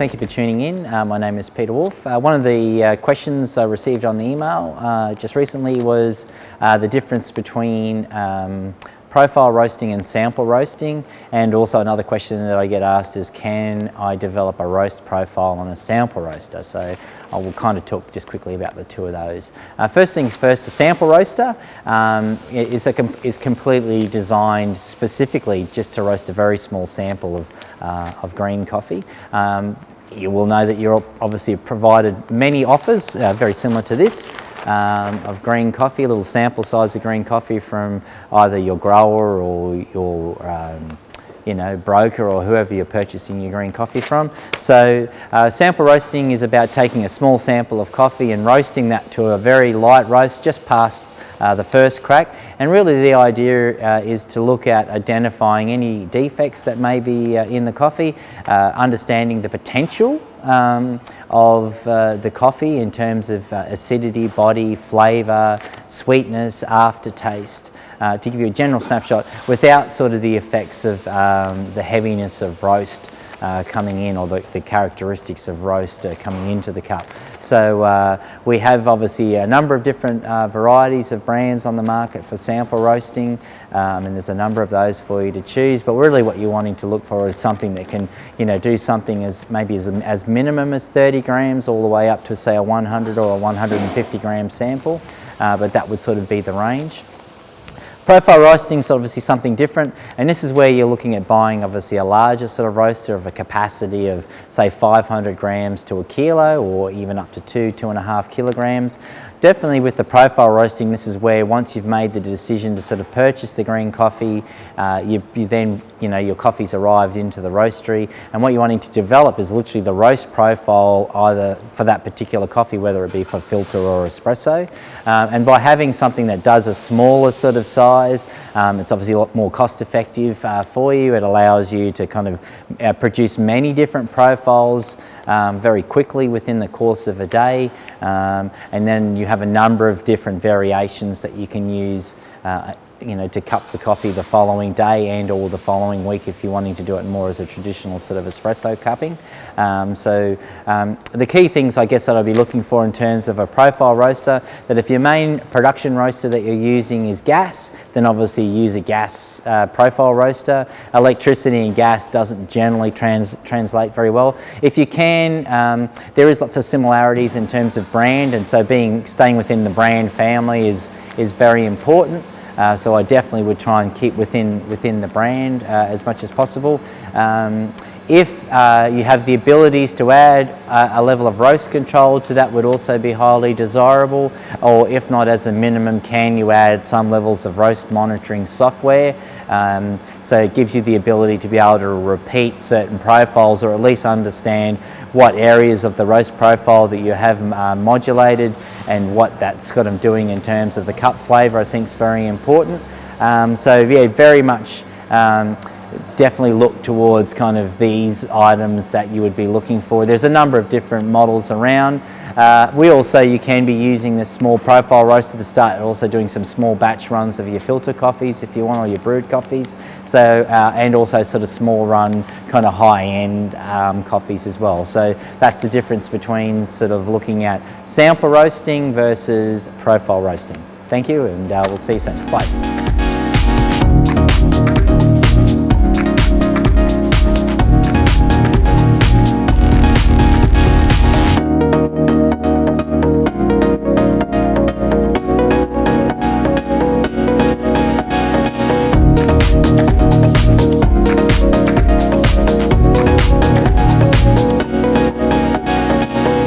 thank you for tuning in. My name is Peter Wolff. One of the questions I received on the email just recently was the difference between profile roasting and sample roasting, and also another question that I get asked is, can I develop a roast profile on a sample roaster? So I will kind of talk just quickly about the two of those. First things first, the sample roaster is completely designed specifically just to roast a very small sample of green coffee. You will know that you're obviously provided many offers very similar to this. Of green coffee, a little sample size of green coffee from either your grower or your broker or whoever you're purchasing your green coffee from. So sample roasting is about taking a small sample of coffee and roasting that to a very light roast just past the first crack. And really the idea is to look at identifying any defects that may be in the coffee, understanding the potential of the coffee in terms of acidity, body, flavour, sweetness, aftertaste, to give you a general snapshot without sort of the effects of the heaviness of roast coming in, or the characteristics of roast coming into the cup. So we have obviously a number of different varieties of brands on the market for sample roasting, and there's a number of those for you to choose, but really what you're wanting to look for is something that can do something as maybe as minimum as 30 grams all the way up to say a 100 or a 150 gram sample, but that would sort of be the range. Profile roasting is obviously something different, and this is where you're looking at buying obviously a larger sort of roaster of a capacity of say 500 grams to a kilo, or even up to 2.5 kilograms. Definitely with the profile roasting, this is where once you've made the decision to sort of purchase the green coffee, you then, your coffee's arrived into the roastery, and what you're wanting to develop is literally the roast profile either for that particular coffee, whether it be for filter or espresso. And by having something that does a smaller sort of size, it's obviously a lot more cost effective for you. It allows you to kind of produce many different profiles very quickly within the course of a day, and then you have a number of different variations that you can use to cup the coffee the following day and or the following week if you're wanting to do it more as a traditional sort of espresso cupping. The key things I guess that I'd be looking for in terms of a profile roaster, that if your main production roaster that you're using is gas, then obviously use a gas profile roaster. Electricity and gas doesn't generally translate very well. If you can, there is lots of similarities in terms of brand, and so staying within the brand family is very important. So I definitely would try and keep within the brand as much as possible. If you have the abilities to add a level of roast control to that, would also be highly desirable, or if not, as a minimum, can you add some levels of roast monitoring software? So it gives you the ability to be able to repeat certain profiles, or at least understand what areas of the roast profile that you have modulated and what that's kind of doing in terms of the cup flavour. I think is very important. So yeah, very much definitely look towards kind of these items that you would be looking for. There's a number of different models around. You can be using this small profile roaster to start also doing some small batch runs of your filter coffees if you want, or your brewed coffees. So, and also sort of small run kind of high-end coffees as well. So that's the difference between sort of looking at sample roasting versus profile roasting. Thank you, and we'll see you soon. Bye.